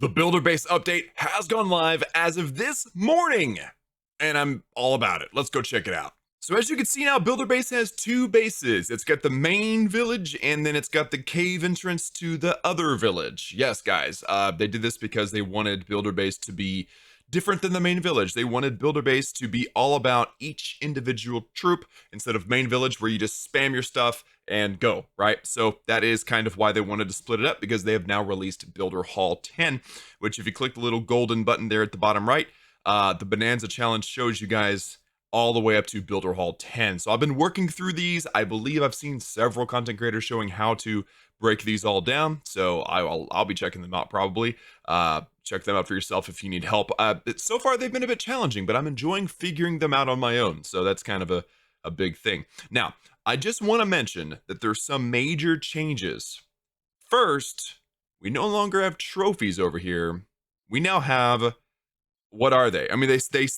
The Builder Base update has gone live as of this morning, and I'm all about it. Let's go check it out. So as you can see now, Builder Base has two bases. It's got the main village, and then it's got the cave entrance to the other village. Yes, guys, they did this because they wanted Builder Base to be different than the main village. They wanted Builder Base to be all about each individual troop instead of main village where you just spam your stuff and go, right? So that is kind of why they wanted to split it up, because they have now released Builder Hall 10, which if you click the little golden button there at the bottom right, the Bonanza Challenge shows you guys all the way up to Builder Hall 10. So I've been working through these. I believe I've seen several content creators showing how to break these all down. So I'll be checking them out probably. Check them out for yourself if you need help. So far they've been a bit challenging, but I'm enjoying figuring them out on my own. So that's kind of a big thing. Now, I just want to mention that there's some major changes. First, we no longer have trophies over here. We now have, what are they? I mean,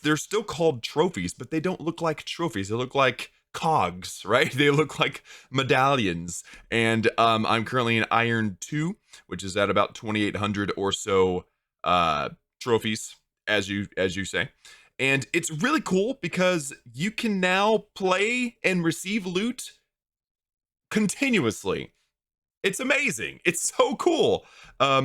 they're still called trophies, but they don't look like trophies. They look like cogs, right? They look like medallions. And I'm currently in Iron 2, which is at about 2,800 or so trophies, as you say. And it's really cool because you can now play and receive loot continuously. It's amazing. It's so cool.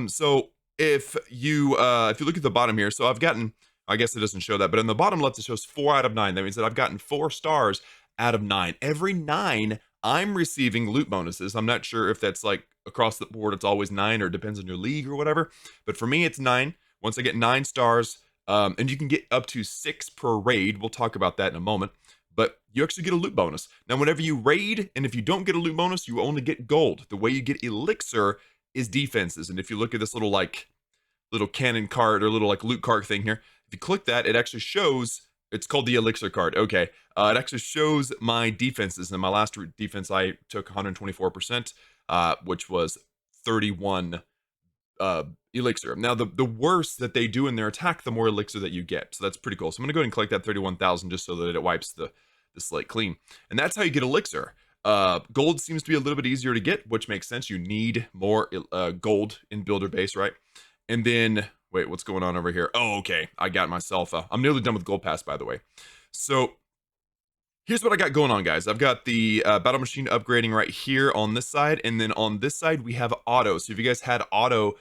So if you look at the bottom here, so I've gotten, I guess it doesn't show that, but in the bottom left, it shows 4 out of 9. That means that I've gotten 4 stars out of 9. Every 9, I'm receiving loot bonuses. I'm not sure if that's like across the board, it's always 9 or depends on your league or whatever. But for me, it's 9. Once I get 9 stars, and you can get up to 6 per raid. We'll talk about that in a moment. But you actually get a loot bonus. Now, whenever you raid, and if you don't get a loot bonus, you only get gold. The way you get elixir is defenses. And if you look at this little cannon card or little like loot card thing here, if you click that, it actually shows, it's called the elixir card. Okay. It actually shows my defenses. And my last defense, I took 124%, which was 31 elixir. Now, the worse that they do in their attack, the more elixir that you get. So that's pretty cool. So I'm going to go ahead and click that 31,000 just so that it wipes the slate clean. And that's how you get elixir. Gold seems to be a little bit easier to get, which makes sense. You need more gold in Builder Base, right? And then, wait, what's going on over here? Oh, okay. I got myself, I'm nearly done with Gold Pass, by the way. So here's what I got going on, guys. I've got the battle machine upgrading right here on this side. And then on this side, we have auto. So if you guys had auto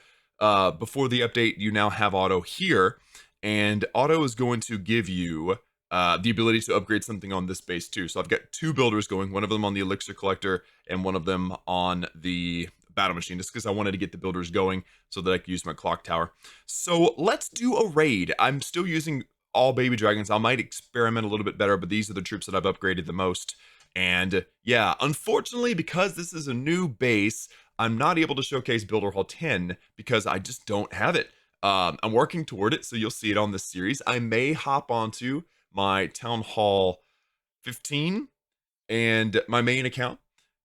before the update, you now have auto here. And auto is going to give you the ability to upgrade something on this base too. So I've got 2 builders going, one of them on the elixir collector and one of them on the battle machine, just because I wanted to get the builders going so that I could use my clock tower. So let's do a raid. I'm still using all baby dragons. I might experiment a little bit better, but these are the troops that I've upgraded the most. And yeah, unfortunately, because this is a new base, I'm not able to showcase Builder Hall 10 because I just don't have it. I'm working toward it, so you'll see it on this series. I may hop onto my Town Hall 15 and my main account.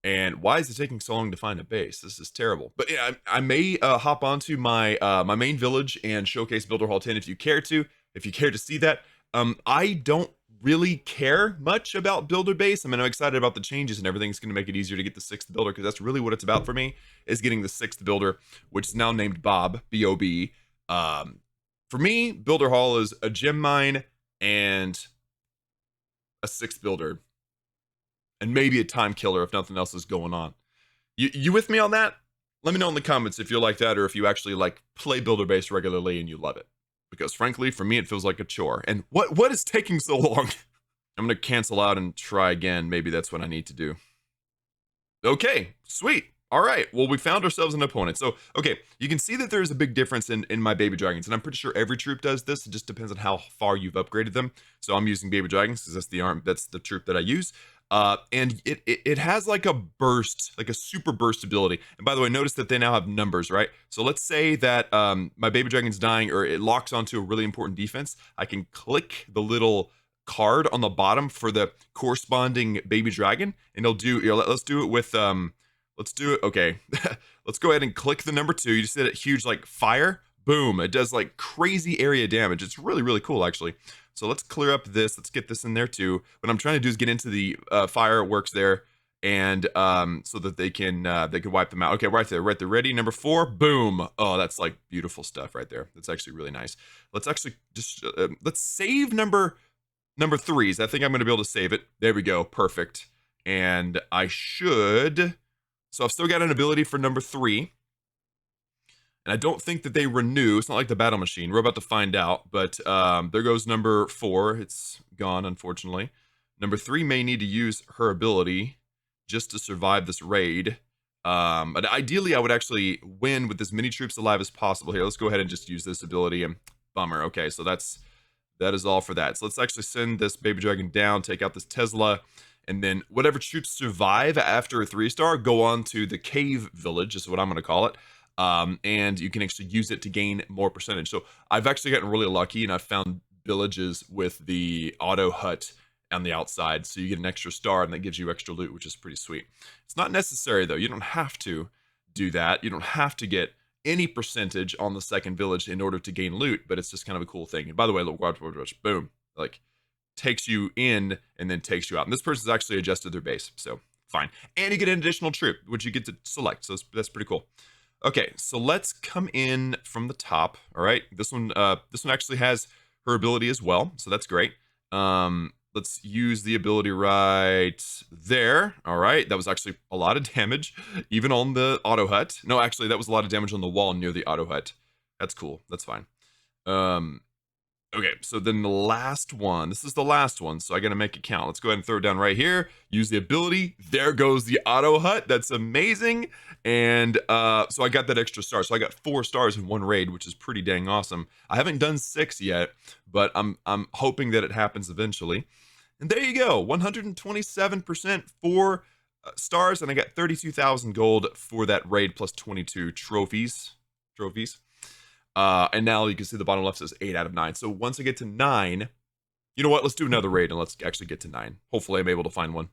And why is it taking so long to find a base? This is terrible. But yeah, I may hop onto my my main village and showcase Builder Hall 10 if you care to. If you care to see that. I don't really care much about Builder Base. I mean, I'm excited about the changes and everything. It's going to make it easier to get the 6th builder, because that's really what it's about for me, is getting the 6th builder, which is now named Bob, B-O-B. For me, Builder Hall is a gem mine and a 6th builder. And maybe a time killer if nothing else is going on. You with me on that? Let me know in the comments if you're like that, or if you actually like play Builder Base regularly and you love it. Because frankly, for me, it feels like a chore. And what is taking so long? I'm going to cancel out and try again. Maybe that's what I need to do. Okay, sweet. All right, well, we found ourselves an opponent. So, okay, you can see that there's a big difference in my baby dragons. And I'm pretty sure every troop does this. It just depends on how far you've upgraded them. So I'm using baby dragons because that's the troop that I use. And it has like a burst, like a super burst ability. And by the way, notice that they now have numbers, right? So let's say that my baby dragon's dying, or it locks onto a really important defense. I can click the little card on the bottom for the corresponding baby dragon, and it'll do, let's do it with, let's do it, okay. Let's go ahead and click the number 2. You just hit it huge, like fire, boom. It does like crazy area damage. It's really, really cool, actually. So let's clear up this. Let's get this in there too. What I'm trying to do is get into the fireworks there and so that they can wipe them out. Okay, right there, ready. Number 4, boom. Oh, that's like beautiful stuff right there. That's actually really nice. Let's actually just let's save number 3s. I think I'm going to be able to save it. There we go, perfect. And I should. So I've still got an ability for number 3. And I don't think that they renew. It's not like the battle machine. We're about to find out. But there goes number 4. It's gone, unfortunately. Number 3 may need to use her ability just to survive this raid. But ideally, I would actually win with as many troops alive as possible here. Let's go ahead and just use this ability. And bummer. Okay, so that is all for that. So let's actually send this baby dragon down, take out this Tesla, and then whatever troops survive after a 3-star go on to the cave village, is what I'm going to call it. And you can actually use it to gain more percentage. So I've actually gotten really lucky, and I've found villages with the auto hut on the outside, so you get an extra star, and that gives you extra loot, which is pretty sweet. It's not necessary, though. You don't have to do that. You don't have to get any percentage on the second village in order to gain loot, but it's just kind of a cool thing. And by the way, look, watch, boom, like takes you in and then takes you out. And this person's actually adjusted their base, so fine. And you get an additional troop, which you get to select, so that's pretty cool. Okay, so let's come in from the top. All right, this one actually has her ability as well, so that's great. Let's use the ability right there. All right, that was actually a lot of damage, even on the auto hut. No, actually, that was a lot of damage on the wall near the auto hut. That's cool. That's fine. Okay, so then the last one. This is the last one, so I gotta make it count. Let's go ahead and throw it down right here. Use the ability. There goes the auto hut. That's amazing. And so I got that extra star. So I got 4 stars in one raid, which is pretty dang awesome. I haven't done 6 yet, but I'm hoping that it happens eventually. And there you go, 127% 4 stars, and I got 32,000 gold for that raid plus 22 trophies. And now you can see the bottom left says 8 out of 9. So once I get to 9, you know what? Let's do another raid and let's actually get to 9. Hopefully I'm able to find one.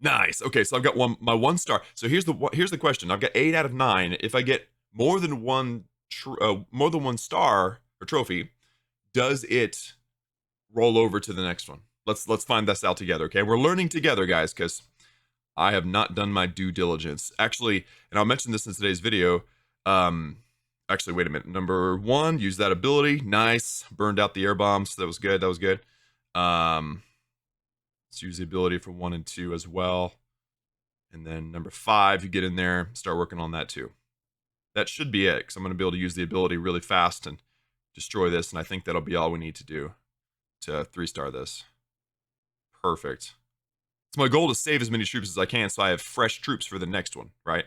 Nice. Okay, so I've got my 1 star. So here's the question. I've got 8 out of 9. If I get more than one star or trophy, does it roll over to the next one? Let's find this out together, okay? We're learning together, guys, because I have not done my due diligence. Actually, and I'll mention this in today's video. Actually, wait a minute. Number 1, use that ability. Nice. Burned out the air bombs. That was good. That was good. Let's use the ability for 1 and 2 as well. And then number 5, you get in there, start working on that too. That should be it, because I'm going to be able to use the ability really fast and destroy this, and I think that'll be all we need to do to 3-star this. Perfect. It's my goal to save as many troops as I can so I have fresh troops for the next one, right?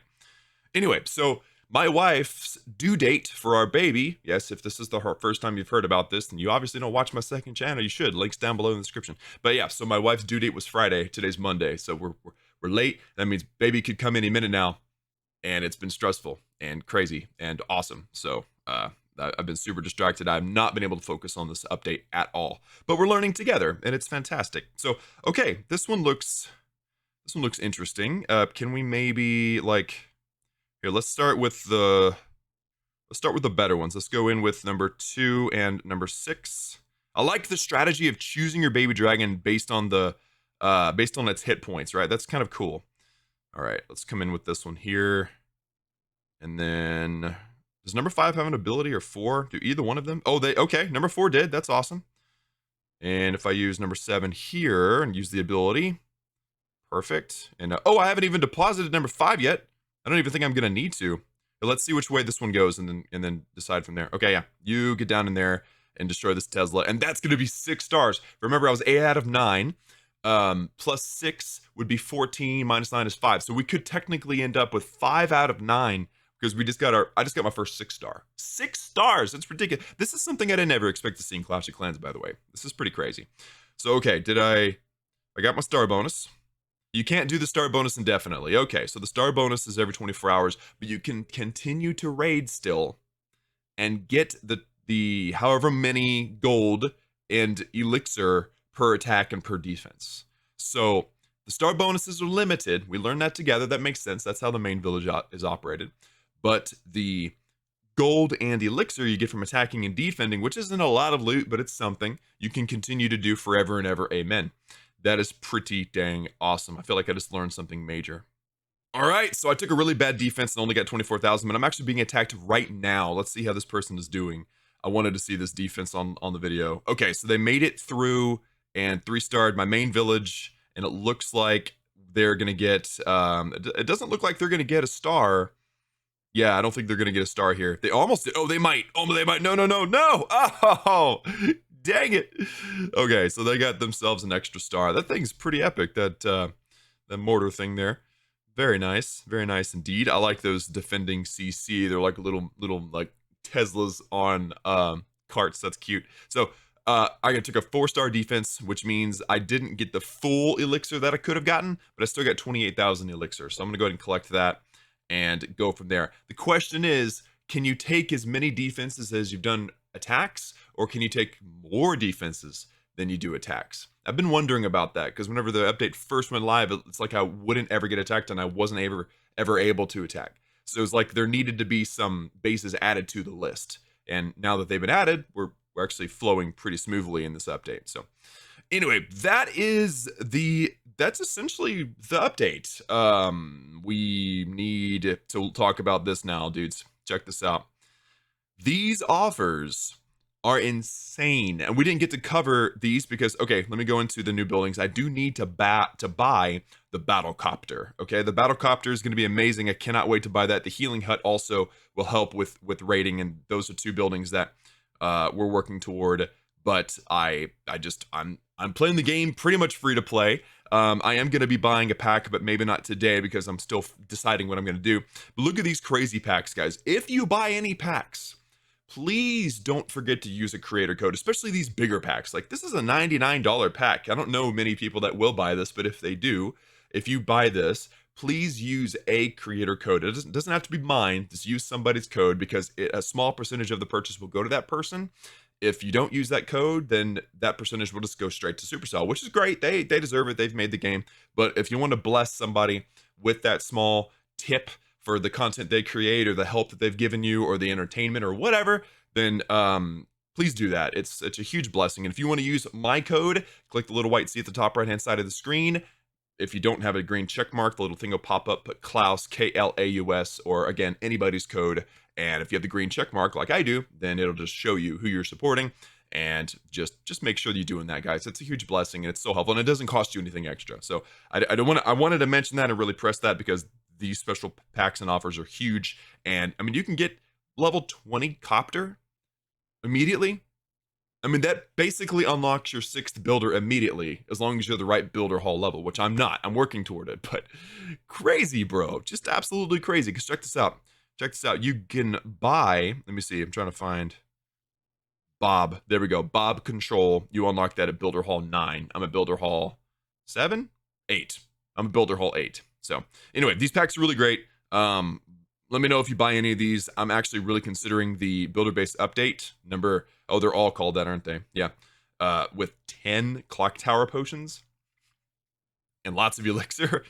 Anyway, so my wife's due date for our baby, yes, if this is the first time you've heard about this, then you obviously don't watch my second channel. You should. Links down below in the description. But yeah, so my wife's due date was Friday. Today's Monday, so we're late. That means baby could come any minute now, and it's been stressful and crazy and awesome. So I've been super distracted. I've not been able to focus on this update at all. But we're learning together, and it's fantastic. So okay, this one looks interesting. Can we maybe like here? Let's start with the better ones. Let's go in with number 2 and number 6. I like the strategy of choosing your baby dragon based on its hit points, right? That's kind of cool. All right, let's come in with this one here. And then does number 5 have an ability, or 4? Do either one of them? Oh, okay, number 4 did. That's awesome. And if I use number 7 here and use the ability, perfect. And oh, I haven't even deposited number 5 yet. I don't even think I'm gonna need to. But let's see which way this one goes, and then decide from there. Okay, yeah, you get down in there and destroy this Tesla, and that's gonna be 6 stars. Remember, I was 8 out of 9. Plus 6 would be 14. Minus 9 is 5. So we could technically end up with 5 out of 9. Because I just got my first 6-star. 6 stars, that's ridiculous. This is something I didn't ever expect to see in Clash of Clans, by the way. This is pretty crazy. So, okay, I got my star bonus. You can't do the star bonus indefinitely. Okay, so the star bonus is every 24 hours, but you can continue to raid still and get the however many gold and elixir per attack and per defense. So, the star bonuses are limited. We learned that together. That makes sense. That's how the main village is operated. But the gold and elixir you get from attacking and defending, which isn't a lot of loot, but it's something you can continue to do forever and ever, amen. That is pretty dang awesome. I feel like I just learned something major. All right, so I took a really bad defense and only got 24,000, but I'm actually being attacked right now. Let's see how this person is doing. I wanted to see this defense on the video. Okay, so they made it through and 3-starred my main village, and it looks like they're gonna get. It doesn't look like they're gonna get a star. Yeah, I don't think they're gonna get a star here. They almost did. Oh, they might. Oh, they might. No, no, no, no. Oh, dang it. Okay, so they got themselves an extra star. That thing's pretty epic. That mortar thing there. Very nice indeed. I like those defending CC. They're like little like Teslas on carts. That's cute. So I took a 4-star defense, which means I didn't get the full elixir that I could have gotten, but I still got 28,000 elixir. So I'm gonna go ahead and collect that and go from there. The question is, can you take as many defenses as you've done attacks, or can you take more defenses than you do attacks? I've been wondering about that, because whenever the update first went live, it's like I wouldn't ever get attacked, and I wasn't ever able to attack. So it's like there needed to be some bases added to the list. And now that they've been added, we're actually flowing pretty smoothly in this update. So anyway, that's essentially the update. We need to talk about this now, dudes. Check this out. These offers are insane, and we didn't get to cover these because, okay, let me go into the new buildings. I do need to buy the battle copter. Okay, the battle copter is going to be amazing. I cannot wait to buy that. The healing hut also will help with raiding, and those are 2 buildings that we're working toward. But I'm playing the game pretty much free to play. I am going to be buying a pack, but maybe not today because I'm still deciding what I'm going to do. But look at these crazy packs, guys. If you buy any packs, please don't forget to use a creator code, especially these bigger packs. Like, this is a $99 pack. I don't know many people that will buy this, but if they do, if you buy this, please use a creator code. It doesn't have to be mine. Just use somebody's code, because a small percentage of the purchase will go to that person. If you don't use that code, then that percentage will just go straight to Supercell, which is great. They deserve it. They've made the game. But if you want to bless somebody with that small tip for the content they create, or the help that they've given you, or the entertainment, or whatever, then please do that. It's a huge blessing. And if you want to use my code, click the little white C at the top right hand side of the screen. If you don't have a green check mark, the little thing will pop up, put Klaus, Klaus, or again, anybody's code. And if you have the green check mark like I do, then it'll just show you who you're supporting. And just make sure that you're doing that, guys. It's a huge blessing, and it's so helpful, and it doesn't cost you anything extra. So I wanted to mention that and really press that, because these special packs and offers are huge. And I mean, you can get level 20 copter immediately. I mean, that basically unlocks your 6th builder immediately, as long as you're the right builder hall level, which I'm not. I'm working toward it, but crazy, bro. Just absolutely crazy. Because check this out. Check this out. You can buy, let me see, I'm trying to find Bob. There we go. Bob Control. You unlock that at Builder Hall 9. I'm at Builder Hall 7? 8. I'm at Builder Hall 8. So anyway, these packs are really great. Let me know if you buy any of these. I'm actually really considering the builder base update number. Oh, they're all called that, aren't they? Yeah. With 10 clock tower potions and lots of elixir.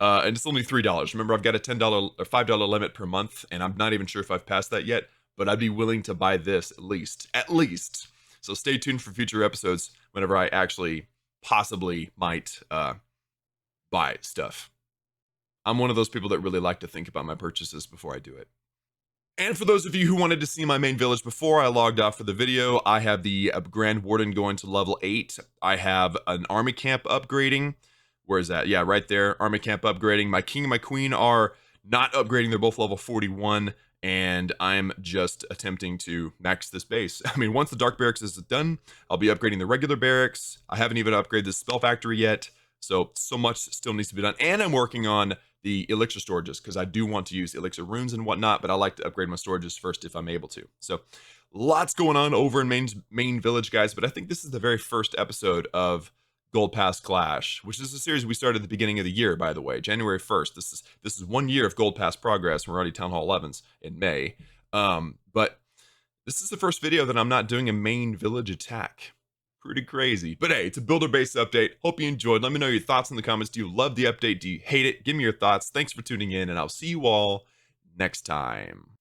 And it's only $3. Remember, I've got a $10 or $5 limit per month, and I'm not even sure if I've passed that yet, but I'd be willing to buy this at least. So stay tuned for future episodes whenever I actually possibly might buy stuff. I'm one of those people that really like to think about my purchases before I do it. And for those of you who wanted to see my main village before I logged off for the video, I have the Grand Warden going to level 8. I have an army camp upgrading. Where is that? Yeah, right there. Army camp upgrading. My king and my queen are not upgrading. They're both level 41. And I'm just attempting to max this base. I mean, once the dark barracks is done, I'll be upgrading the regular barracks. I haven't even upgraded the spell factory yet. So much still needs to be done. And I'm working on the elixir storages, because I do want to use elixir runes and whatnot, but I like to upgrade my storages first if I'm able to. So lots going on over in main village, guys. But I think this is the very first episode of Gold Pass Clash, which is a series we started at the beginning of the year, by the way, January 1st. This is 1 year of Gold Pass progress. We're already Town Hall 11s in May. But this is the first video that I'm not doing a main village attack. Pretty crazy. But hey, it's a builder-based update. Hope you enjoyed. Let me know your thoughts in the comments. Do you love the update? Do you hate it? Give me your thoughts. Thanks for tuning in, and I'll see you all next time.